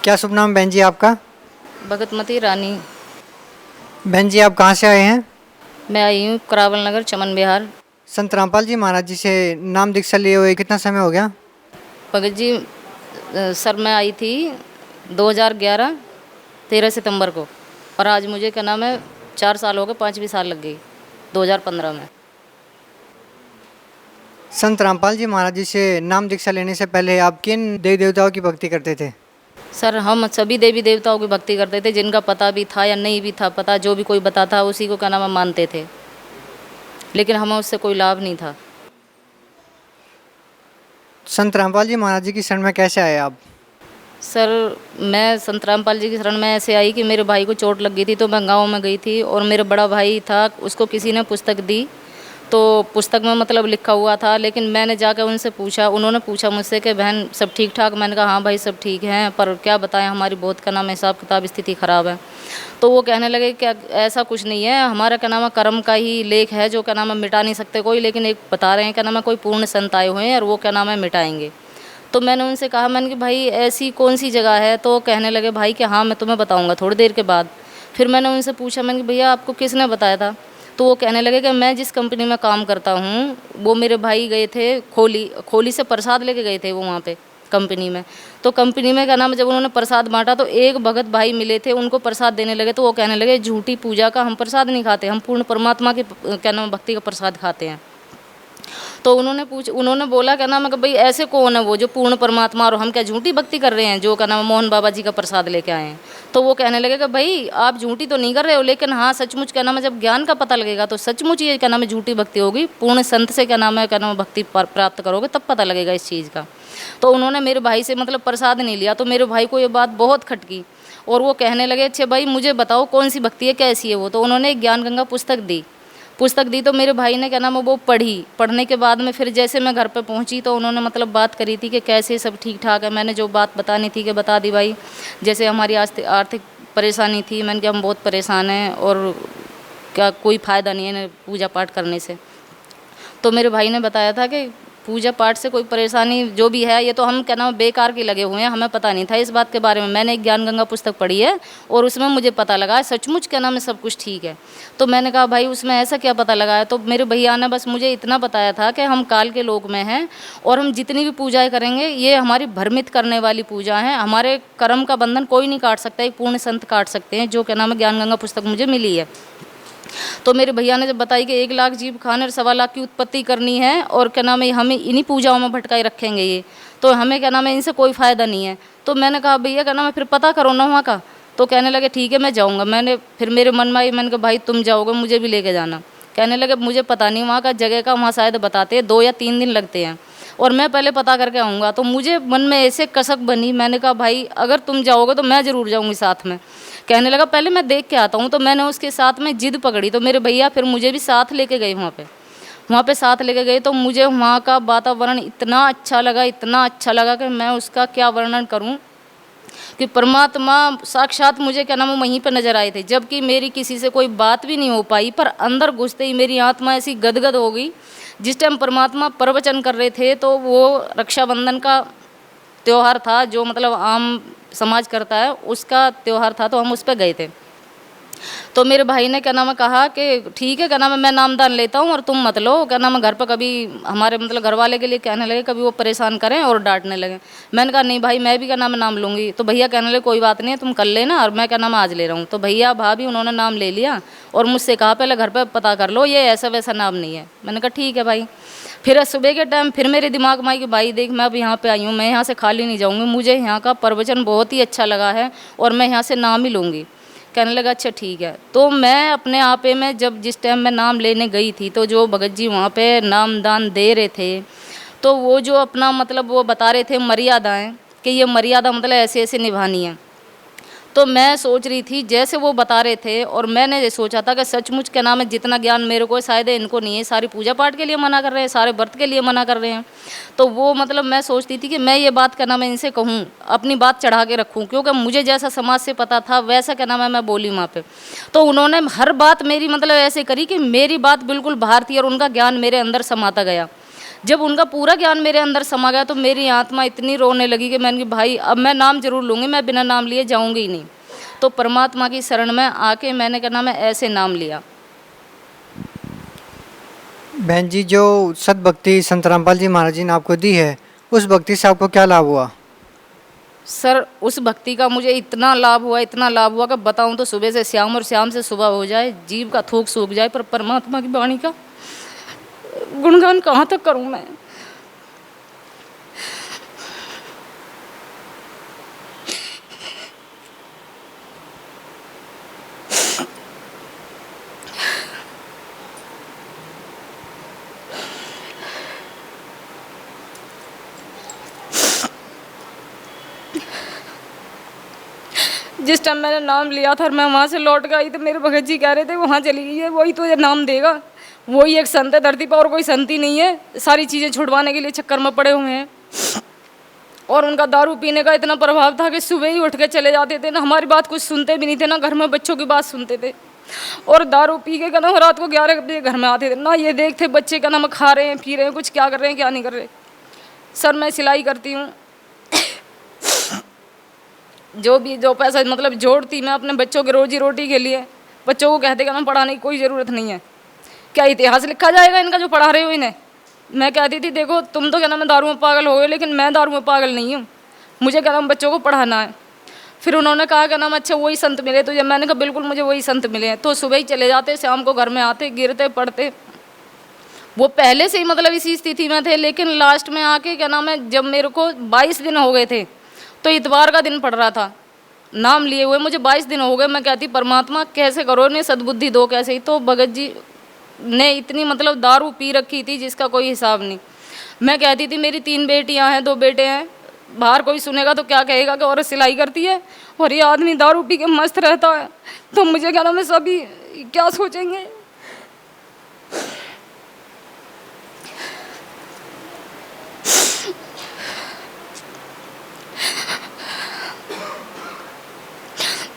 क्या शुभ नाम बहन जी आपका? भगतमती रानी। बहन जी आप कहाँ से आए हैं? मैं आई हूँ करावल नगर, चमन विहार। संत रामपाल जी महाराज जी से नाम दीक्षा लिए हुए कितना समय हो गया? भगत जी सर मैं आई थी 2011 13 सितंबर को, और आज मुझे क्या नाम है 4 साल हो गए, 5वीं साल लग गई 2015 में। संत रामपाल जी महाराज जी से नाम दीक्षा लेने से पहले आप किन देवी देवताओं की भक्ति करते थे? सर हम सभी देवी देवताओं की भक्ति करते थे, जिनका पता भी था या नहीं भी था पता, जो भी कोई बताता उसी को क्या नाम है मानते थे, लेकिन हमें उससे कोई लाभ नहीं था। संत रामपाल जी महाराज जी की शरण में कैसे आए आप? सर मैं संत रामपाल जी की शरण में ऐसे आई कि मेरे भाई को चोट लग गई थी, तो मैं गांव में गई थी और मेरा बड़ा भाई था, उसको किसी ने पुस्तक दी, तो पुस्तक में मतलब लिखा हुआ था, लेकिन मैंने जाकर उनसे पूछा, उन्होंने पूछा मुझसे कि बहन सब ठीक ठाक? मैंने कहा हाँ भाई सब ठीक है, पर क्या बताएं हमारी बहुत का नाम हिसाब किताब स्थिति ख़राब है। तो वो कहने लगे कि ऐसा कुछ नहीं है, हमारा क्या नाम है कर्म का ही लेख है, जो क्या नाम है मिटा नहीं सकते कोई, लेकिन एक बता रहे हैं क्या नाम है कोई पूर्ण संत आए हुए हैं और वो क्या नाम है मिटाएंगे। तो मैंने उनसे कहा, मैंने कि भाई ऐसी कौन सी जगह है? तो कहने लगे भाई कि हाँ मैं तुम्हें बताऊंगा थोड़ी देर के बाद। फिर मैंने उनसे पूछा, मैंने कि भैया आपको किसने बताया था? तो वो कहने लगे कि मैं जिस कंपनी में काम करता हूँ वो मेरे भाई गए थे, खोली से प्रसाद लेके गए थे वो वहाँ पे कंपनी में। तो कंपनी में क्या नाम है जब उन्होंने प्रसाद बांटा तो एक भगत भाई मिले थे, उनको प्रसाद देने लगे, तो वो कहने लगे झूठी पूजा का हम प्रसाद नहीं खाते, हम पूर्ण परमात्मा के क्या नाम भक्ति का प्रसाद खाते हैं। तो उन्होंने बोला क्या नाम है कि भाई ऐसे कौन है वो जो पूर्ण परमात्मा, और हम क्या झूठी भक्ति कर रहे हैं जो क्या नाम है मोहन बाबा जी का प्रसाद लेके आए हैं? तो वो कहने लगे कि भाई आप झूठी तो नहीं कर रहे हो, लेकिन हाँ सचमुच क्या नाम है जब ज्ञान का पता लगेगा तो सचमुच ये क्या नाम है झूठी भक्ति होगी, पूर्ण संत से क्या नाम है भक्ति प्राप्त करोगे तब पता लगेगा इस चीज़ का। तो उन्होंने मेरे भाई से मतलब प्रसाद नहीं लिया, तो मेरे भाई को ये बात बहुत खटकी और वो कहने लगे अच्छा भाई मुझे बताओ कौन सी भक्ति है, कैसी है वो? तो उन्होंने एक ज्ञान गंगा पुस्तक दी, तो मेरे भाई ने क्या नाम है वो पढ़ी। पढ़ने के बाद में फिर जैसे मैं घर पे पहुंची तो उन्होंने मतलब बात करी थी कि कैसे सब ठीक ठाक है। मैंने जो बात बतानी थी कि बता दी भाई, जैसे हमारी आर्थिक परेशानी थी, मैंने कहा हम बहुत परेशान हैं और क्या कोई फ़ायदा नहीं है पूजा पाठ करने से। तो मेरे भाई ने बताया था कि पूजा पाठ से कोई परेशानी जो भी है ये तो हम क्या नाम बेकार के लगे हुए हैं, हमें पता नहीं था इस बात के बारे में। मैंने एक ज्ञान गंगा पुस्तक पढ़ी है और उसमें मुझे पता लगा सचमुच क्या नाम है सब कुछ ठीक है। तो मैंने कहा भाई उसमें ऐसा क्या पता लगा है? तो मेरे भैया ने बस मुझे इतना बताया था कि हम काल के लोक में हैं और हम जितनी भी पूजाएं करेंगे ये हमारी भ्रमित करने वाली पूजा है, हमारे कर्म का बंधन कोई नहीं काट सकता, एक पूर्ण संत काट सकते हैं, जो क्या नाम है ज्ञान गंगा पुस्तक मुझे मिली है। तो मेरे भैया ने जब बताई कि 1 लाख जीव खाने और 1.25 लाख की उत्पत्ति करनी है और क्या नाम है हमें इन्हीं पूजाओं में भटकाए रखेंगे ये, तो हमें क्या नाम है इनसे कोई फ़ायदा नहीं है। तो मैंने कहा भैया क्या नाम है फिर पता करो ना वहाँ का। तो कहने लगे ठीक है मैं जाऊँगा। फिर मेरे मन में आई, मैंने कहा भाई तुम जाओगे मुझे भी लेके जाना। कहने लगे मुझे पता नहीं वहाँ का जगह का, वहाँ शायद बताते हैं 2 या 3 दिन लगते हैं और मैं पहले पता करके आऊँगा। तो मुझे मन में ऐसे कसक बनी, मैंने कहा भाई अगर तुम जाओगे तो मैं ज़रूर जाऊँगी साथ में। कहने लगा पहले मैं देख के आता हूँ। तो मैंने उसके साथ में जिद पकड़ी, तो मेरे भैया फिर मुझे भी साथ लेके गए वहाँ पे साथ लेके गए। तो मुझे वहाँ का वातावरण इतना अच्छा लगा, इतना अच्छा लगा कि मैं उसका क्या वर्णन करूँ, कि परमात्मा साक्षात मुझे क्या नाम है वहीं पर नजर आए थे, जबकि मेरी किसी से कोई बात भी नहीं हो पाई, पर अंदर घुसते ही मेरी आत्मा ऐसी गदगद हो गई। जिस टाइम परमात्मा प्रवचन कर रहे थे तो वो रक्षाबंधन का त्यौहार था, जो मतलब आम समाज करता है उसका त्यौहार था, तो हम उस पर गए थे। तो मेरे भाई ने क्या नाम है कहा कि ठीक है क्या नाम है मैं नामदान लेता हूँ और तुम मत लो, क्या नाम है घर पर कभी हमारे मतलब घर वाले के लिए कहने लगे कभी वो परेशान करें और डांटने लगे। मैंने कहा नहीं भाई मैं भी क्या नाम है नाम लूँगी। तो भैया कहने लगे कोई बात नहीं है तुम कर लेना और मैं क्या नाम है आज ले रहा हूँ। तो भैया भाभी उन्होंने नाम ले लिया और मुझसे कहा पहले घर पर पता कर लो ये ऐसा वैसा नाम नहीं है। मैंने कहा ठीक है भाई। फिर सुबह के टाइम फिर मेरे दिमाग में आई कि भाई देख मैं अब यहाँ पे आई हूँ, मैं यहाँ से खाली नहीं जाऊँगी, मुझे यहाँ का प्रवचन बहुत ही अच्छा लगा है और मैं यहाँ से नाम ही लूँगी। कहने लगा अच्छा ठीक है। तो मैं अपने आपे में जब जिस टाइम मैं नाम लेने गई थी तो जो भगत जी वहाँ पे नाम दान दे रहे थे तो वो जो अपना मतलब वो बता रहे थे मर्यादाएं कि ये मर्यादा मतलब ऐसे ऐसे निभानी है। तो मैं सोच रही थी जैसे वो बता रहे थे और मैंने ये सोचा था कि सचमुच क्या नाम है जितना ज्ञान मेरे को शायद इनको नहीं है, सारी पूजा पाठ के लिए मना कर रहे हैं, सारे व्रत के लिए मना कर रहे हैं। तो वो मतलब मैं सोचती थी कि मैं ये बात क्या नाम है इनसे कहूँ, अपनी बात चढ़ा के रखूँ, क्योंकि मुझे जैसा समाज से पता था वैसा क्या नाम है मैं बोली वहाँ पे। तो उन्होंने हर बात मेरी मतलब ऐसे करी कि मेरी बात बिल्कुल बाहर थी और उनका ज्ञान मेरे अंदर समाता गया। जब उनका पूरा ज्ञान मेरे अंदर समा गया तो मेरी आत्मा इतनी रोने लगी कि मैंने कहा भाई अब मैं नाम जरूर लूँगी, मैं बिना नाम लिए जाऊँगी ही नहीं। तो परमात्मा की शरण में आके मैंने क्या नाम है ऐसे नाम लिया। बहन जी, जो सद्भक्ति संत रामपाल जी महाराज जी ने आपको दी है, उस भक्ति से आपको क्या लाभ हुआ? सर उस भक्ति का मुझे इतना लाभ हुआ, इतना लाभ हुआ कि बताऊं तो सुबह से शाम और शाम से सुबह हो जाए, जीव का थूक सूख जाए, पर परमात्मा की वाणी का गुणगान कहाँ तक करूं मैं। जिस टाइम मैंने नाम लिया था और मैं वहाँ से लौट गई तो मेरे भगत जी कह रहे थे वहाँ चली गई है, वही तुझे नाम देगा, वही एक संत है धरती पर और कोई संत ही नहीं है, सारी चीज़ें छुड़वाने के लिए चक्कर में पड़े हुए हैं। और उनका दारू पीने का इतना प्रभाव था कि सुबह ही उठ के चले जाते थे ना, हमारी बात कुछ सुनते भी नहीं थे, ना घर में बच्चों की बात सुनते थे। और दारू पी के ना रात को 11 बजे घर में आते थे, ना ये देखते बच्चे का नाम खा रहे हैं पी रहे हैं, कुछ क्या कर रहे हैं क्या नहीं कर रहे। सर मैं सिलाई करती हूँ, जो पैसा मतलब जोड़ती मैं अपने बच्चों की रोजी रोटी के लिए, बच्चों को कहते कि ना पढ़ाने की कोई ज़रूरत नहीं है, क्या इतिहास लिखा जाएगा इनका जो पढ़ा रहे हो इन्हें। मैं कहती थी देखो तुम तो क्या नाम है दारू में पागल हो गए, लेकिन मैं दारू में पागल नहीं हूँ, मुझे क्या नाम बच्चों को पढ़ाना है। फिर उन्होंने कहा क्या नाम अच्छा वही संत मिले तुझे, मैंने कहा बिल्कुल मुझे वही संत मिले हैं। तो सुबह ही चले जाते, शाम को घर में आते, गिरते पड़ते। वो पहले से ही मतलब इसी स्थिति में थे, लेकिन लास्ट में आके क्या नाम है जब मेरे को 22 दिन हो गए थे, तो इतवार का दिन पड़ रहा था, नाम लिए हुए मुझे 22 दिन हो गए। मैं कहती परमात्मा कैसे करो ने सद्बुद्धि दो कैसे ही। तो भगत जी ने इतनी मतलब दारू पी रखी थी जिसका कोई हिसाब नहीं। मैं कहती थी मेरी 3 बेटियां हैं 2 बेटे हैं, बाहर कोई सुनेगा तो क्या कहेगा कि औरत सिलाई करती है और ये आदमी दारू पी के मस्त रहता है, तो मुझे क्या नाम है सभी क्या सोचेंगे।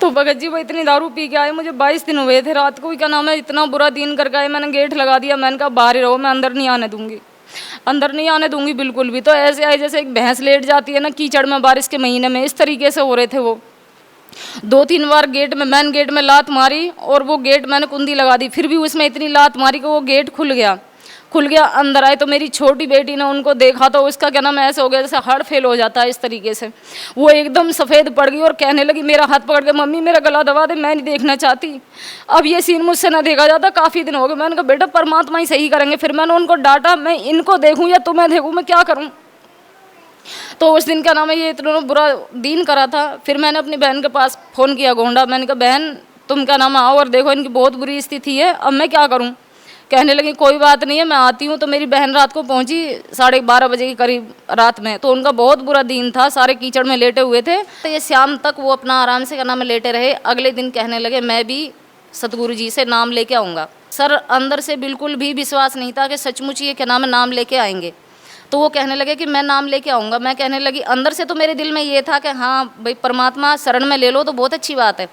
तो भगत जी वो इतनी दारू पी के आए, मुझे 22 दिन हुए थे, रात को क्या नाम है इतना बुरा दिन करके आए। मैंने गेट लगा दिया, मैंने कहा बाहर ही रहो, मैं अंदर नहीं आने दूंगी, अंदर नहीं आने दूंगी बिल्कुल भी। तो ऐसे आए जैसे एक भैंस लेट जाती है ना कीचड़ में बारिश के महीने में, इस तरीके से हो रहे थे वो। 2-3 बार गेट में मैन गेट में लात मारी और वो गेट मैंने कुंडी लगा दी, फिर भी उसमें इतनी लात मारी कि वो गेट खुल गया। अंदर आए तो मेरी छोटी बेटी ने उनको देखा तो उसका क्या नाम ऐसे हो गया जैसे हार्ट फेल हो जाता है, इस तरीके से वो एकदम सफ़ेद पड़ गई और कहने लगी, मेरा हाथ पकड़ के मम्मी मेरा गला दबा दे, मैं नहीं देखना चाहती, अब ये सीन मुझसे ना देखा जाता, काफ़ी दिन हो गए। मैंने कहा बेटा परमात्मा ही सही करेंगे। फिर मैंने उनको डांटा, मैं इनको देखूँ या तुम्हें देखूँ, मैं क्या करूँ। तो उस दिन क्या नाम है ये इतना बुरा दिन करा था। फिर मैंने अपनी बहन के पास फ़ोन किया गोंडा, मैंने कहा बहन तुम क्या नाम आओ और देखो इनकी बहुत बुरी स्थिति है, अब मैं क्या करूँ। कहने लगी कोई बात नहीं है मैं आती हूँ। तो मेरी बहन रात को पहुँची 12:30 बजे के करीब रात में। तो उनका बहुत बुरा दिन था, सारे कीचड़ में लेटे हुए थे। तो ये शाम तक वो अपना आराम से क्या नाम है लेटे रहे। अगले दिन कहने लगे मैं भी सतगुरु जी से नाम लेके आऊँगा। सर अंदर से बिल्कुल भी विश्वास नहीं था कि सचमुच ये क्या नाम है नाम लेके आएंगे। तो वो कहने लगे कि मैं नाम लेके आऊँगा। मैं कहने लगी अंदर से तो मेरे दिल में ये था कि हाँ भाई परमात्मा शरण में ले लो तो बहुत अच्छी बात है,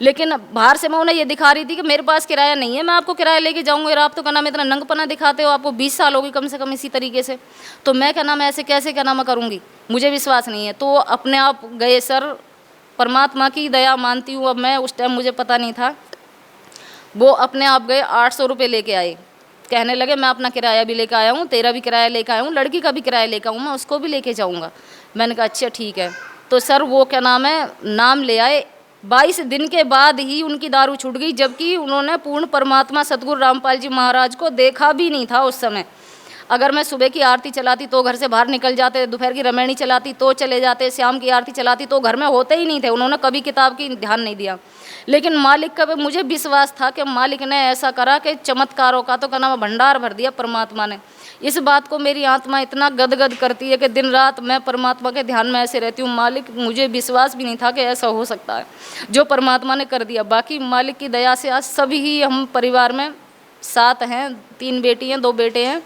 लेकिन बाहर से मैं उन्हें ये दिखा रही थी कि मेरे पास किराया नहीं है, मैं आपको किराया लेके जाऊँगा और आप तो क्या नाम इतना नंगपना दिखाते हो, आपको 20 साल होगी कम से कम इसी तरीके से, तो मैं क्या नाम ऐसे कैसे क्या नाम करूँगी, मुझे विश्वास नहीं है। तो अपने आप गए सर, परमात्मा की दया मानती हूँ अब मैं, उस टाइम मुझे पता नहीं था। वो अपने आप गए 800 रुपये लेके आए, कहने लगे मैं अपना किराया भी लेकर आया हूँ, तेरा भी किराया लेकर आया हूँ, लड़की का भी किराया लेकर आऊँ, मैं उसको भी लेके जाऊँगा। मैंने कहा अच्छा ठीक है। तो सर वो क्या नाम है नाम ले आए। 22 दिन के बाद ही उनकी दारू छूट गई, जबकि उन्होंने पूर्ण परमात्मा सतगुरु रामपाल जी महाराज को देखा भी नहीं था उस समय। अगर मैं सुबह की आरती चलाती तो घर से बाहर निकल जाते, दोपहर की रमैनी चलाती तो चले जाते, शाम की आरती चलाती तो घर में होते ही नहीं थे। उन्होंने कभी किताब की ध्यान नहीं दिया, लेकिन मालिक का मुझे विश्वास था कि मालिक ने ऐसा करा कि चमत्कारों का तो क्या नाम भंडार भर दिया परमात्मा ने। इस बात को मेरी आत्मा इतना गदगद करती है कि दिन रात मैं परमात्मा के ध्यान में ऐसे रहती हूँ। मालिक मुझे विश्वास भी नहीं था कि ऐसा हो सकता है, जो परमात्मा ने कर दिया। बाकी मालिक की दया से आज सभी ही हम परिवार में 7 हैं, 3 बेटी हैं 2 बेटे हैं,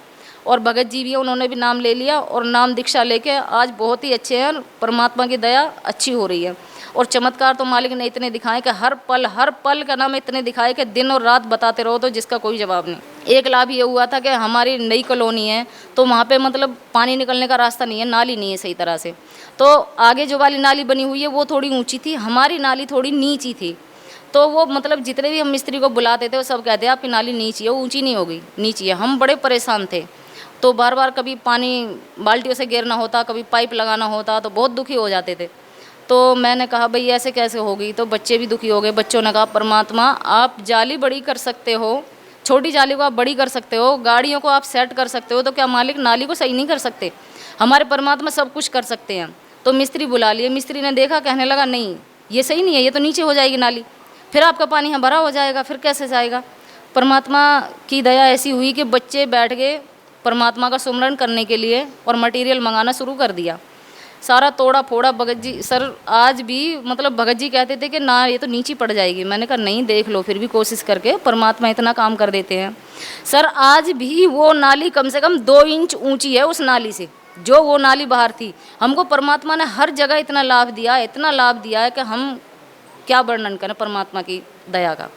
और भगत जी भी हैं, उन्होंने भी नाम ले लिया और नाम दीक्षा लेके आज बहुत ही अच्छे हैं। परमात्मा की दया अच्छी हो रही है और चमत्कार तो मालिक ने इतने दिखाए कि हर पल का नाम इतने दिखाए कि दिन और रात बताते रहो तो जिसका कोई जवाब नहीं। एक लाभ ये हुआ था कि हमारी नई कॉलोनी है तो वहाँ पे मतलब पानी निकलने का रास्ता नहीं है, नाली नहीं है सही तरह से। तो आगे जो वाली नाली बनी हुई है वो थोड़ी ऊंची थी, हमारी नाली थोड़ी नीची थी। तो वो मतलब जितने भी हम मिस्त्री को बुलाते थे वो सब कहते हैं आपकी नाली नीची है, ऊंची नहीं होगी, नीची है। हम बड़े परेशान थे, तो बार बार कभी पानी बाल्टियों से घेरना होता, कभी पाइप लगाना होता, तो बहुत दुखी हो जाते थे। तो मैंने कहा भाई ऐसे कैसे होगी, तो बच्चे भी दुखी हो गए। बच्चों ने कहा परमात्मा आप जाली बड़ी कर सकते हो, छोटी जाली को आप बड़ी कर सकते हो, गाड़ियों को आप सेट कर सकते हो, तो क्या मालिक नाली को सही नहीं कर सकते? हमारे परमात्मा सब कुछ कर सकते हैं। तो मिस्त्री बुला लिए, मिस्त्री ने देखा, कहने लगा नहीं ये सही नहीं है, ये तो नीचे हो जाएगी नाली, फिर आपका पानी यहाँ भरा हो जाएगा, फिर कैसे जाएगा। परमात्मा की दया ऐसी हुई कि बच्चे बैठ गए परमात्मा का सुमरन करने के लिए और मटेरियल मंगाना शुरू कर दिया। सारा तोड़ा फोड़ा भगत जी सर आज भी मतलब भगत जी कहते थे कि ना ये तो नीचे पड़ जाएगी। मैंने कहा नहीं देख लो फिर भी कोशिश करके, परमात्मा इतना काम कर देते हैं। सर आज भी वो नाली कम से कम 2 इंच ऊंची है उस नाली से, जो वो नाली बाहर थी। हमको परमात्मा ने हर जगह इतना लाभ दिया, इतना लाभ दिया है कि हम क्या वर्णन करें परमात्मा की दया का।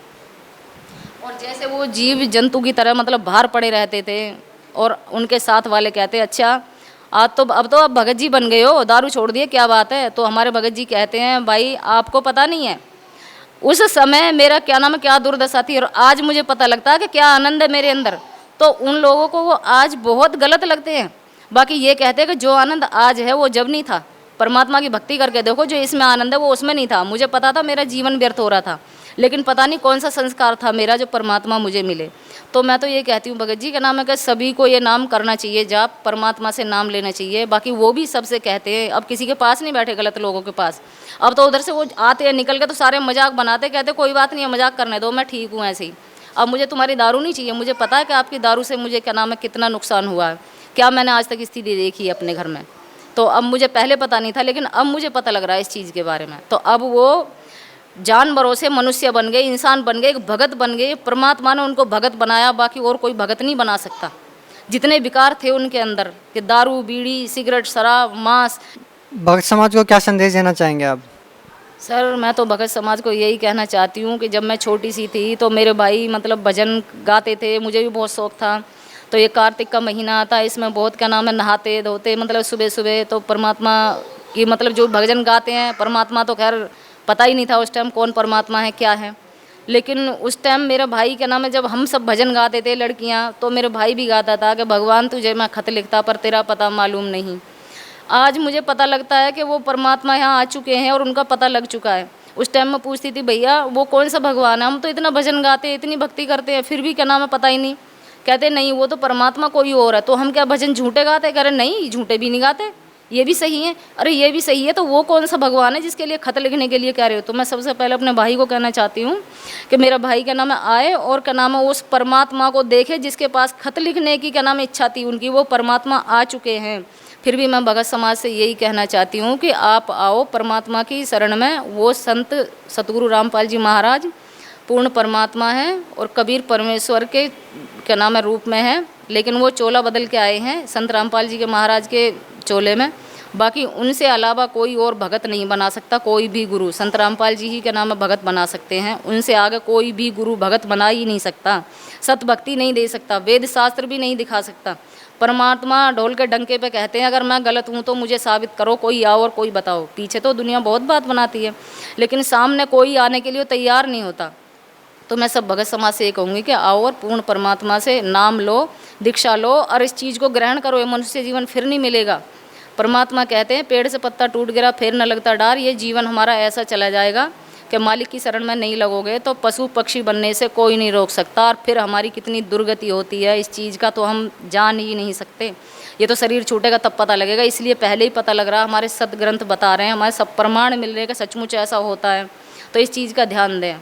और जैसे वो जीव जंतु की तरह मतलब बाहर पड़े रहते थे और उनके साथ वाले कहते अच्छा आज तो अब तो आप भगत जी बन गए हो, दारू छोड़ दिए, क्या बात है? तो हमारे भगत जी कहते हैं भाई आपको पता नहीं है उस समय मेरा क्या नाम है क्या दुर्दशा थी, और आज मुझे पता लगता है कि क्या आनंद है मेरे अंदर। तो उन लोगों को वो आज बहुत गलत लगते हैं। बाकी ये कहते हैं कि जो आनंद आज है वो जब नहीं था। परमात्मा की भक्ति करके देखो, जो इसमें आनंद है वो उसमें नहीं था। मुझे पता था मेरा जीवन व्यर्थ हो रहा था, लेकिन पता नहीं कौन सा संस्कार था मेरा जो परमात्मा मुझे मिले। तो मैं तो ये कहती हूँ भगत जी का नाम है कि सभी को ये नाम करना चाहिए, जाप परमात्मा से नाम लेना चाहिए। बाकी वो भी सबसे कहते हैं, अब किसी के पास नहीं बैठे गलत लोगों के पास। अब तो उधर से वो आते हैं निकल के तो सारे मजाक बनाते, कहते कोई बात नहीं है मजाक करने दो, मैं ठीक हूँ ऐसे ही। अब मुझे तुम्हारी दारू नहीं चाहिए, मुझे पता है कि आपकी दारू से मुझे क्या नाम है कितना नुकसान हुआ है, क्या मैंने आज तक स्थिति देखी है अपने घर में। तो अब मुझे पहले पता नहीं था, लेकिन अब मुझे पता लग रहा है इस चीज़ के बारे में। तो अब वो जानवरों से मनुष्य बन गए, इंसान बन गए, एक भगत बन गए। परमात्मा ने उनको भगत बनाया, बाकी और कोई भगत नहीं बना सकता। जितने विकार थे उनके अंदर कि दारू बीड़ी सिगरेट शराब मांस। भक्त समाज को क्या संदेश देना चाहेंगे आप? सर मैं तो भगत समाज को यही कहना चाहती हूँ कि जब मैं छोटी सी थी तो मेरे भाई मतलब भजन गाते थे, मुझे भी बहुत शौक़ था। तो ये कार्तिक का महीना आता है, इसमें बहुत क्या नाम है नहाते धोते मतलब सुबह सुबह तो परमात्मा की मतलब जो भजन गाते हैं, परमात्मा तो खैर पता ही नहीं था उस टाइम कौन परमात्मा है क्या है। लेकिन उस टाइम मेरा भाई क्या नाम है जब हम सब भजन गाते थे लड़कियां, तो मेरे भाई भी गाता था कि भगवान तुझे मैं खत लिखता पर तेरा पता मालूम नहीं। आज मुझे पता लगता है कि वो परमात्मा यहाँ आ चुके हैं और उनका पता लग चुका है। उस टाइम मैं पूछती थी भैया वो कौन सा भगवान है, हम तो इतना भजन गाते हैं इतनी भक्ति करते हैं फिर भी क्या नाम है पता ही नहीं। कहते नहीं वो तो परमात्मा कोई और है। तो हम क्या भजन झूठे गाते? कह रहे नहीं झूठे भी नहीं गाते, ये भी सही है। अरे ये भी सही है, तो वो कौन सा भगवान है जिसके लिए खत लिखने के लिए कह रहे हो? तो मैं सबसे पहले अपने भाई को कहना चाहती हूँ कि मेरा भाई क्या नाम है आए और क्या नाम है उस परमात्मा को देखे जिसके पास खत लिखने की क्या नाम है इच्छा थी उनकी, वो परमात्मा आ चुके हैं। फिर भी मैं भगत समाज से यही कहना चाहती हूँ कि आप आओ परमात्मा की शरण में। वो संत सतगुरु रामपाल जी महाराज पूर्ण परमात्मा है और कबीर परमेश्वर के क्या नाम है रूप में है, लेकिन वो चोला बदल के आए हैं संत रामपाल जी के महाराज के चोले में। बाकी उनसे अलावा कोई और भगत नहीं बना सकता, कोई भी गुरु संत रामपाल जी ही के नाम है भगत बना सकते हैं। उनसे आगे कोई भी गुरु भगत बना ही नहीं सकता, सत भक्ति नहीं दे सकता, वेद शास्त्र भी नहीं दिखा सकता। परमात्मा ढोल के डंके पे कहते हैं अगर मैं गलत हूँ तो मुझे साबित करो, कोई आओ और कोई बताओ। पीछे तो दुनिया बहुत बात बनाती है, लेकिन सामने कोई आने के लिए तैयार नहीं होता। तो मैं सब भगत समाज से ये कहूँगी कि आओ और पूर्ण परमात्मा से नाम लो, दीक्षा लो और इस चीज़ को ग्रहण करो। ये मनुष्य जीवन फिर नहीं मिलेगा। परमात्मा कहते हैं पेड़ से पत्ता टूट गिरा फिर न लगता डार। ये जीवन हमारा ऐसा चला जाएगा कि मालिक की शरण में नहीं लगोगे तो पशु पक्षी बनने से कोई नहीं रोक सकता। और फिर हमारी कितनी दुर्गति होती है इस चीज़ का तो हम जान ही नहीं सकते। ये तो शरीर छूटेगा तब पता लगेगा, इसलिए पहले ही पता लग रहा है। हमारे सदग्रंथ बता रहे हैं, हमारे सब प्रमाण मिल रहे हैं कि सचमुच ऐसा होता है। तो इस चीज़ का ध्यान दें।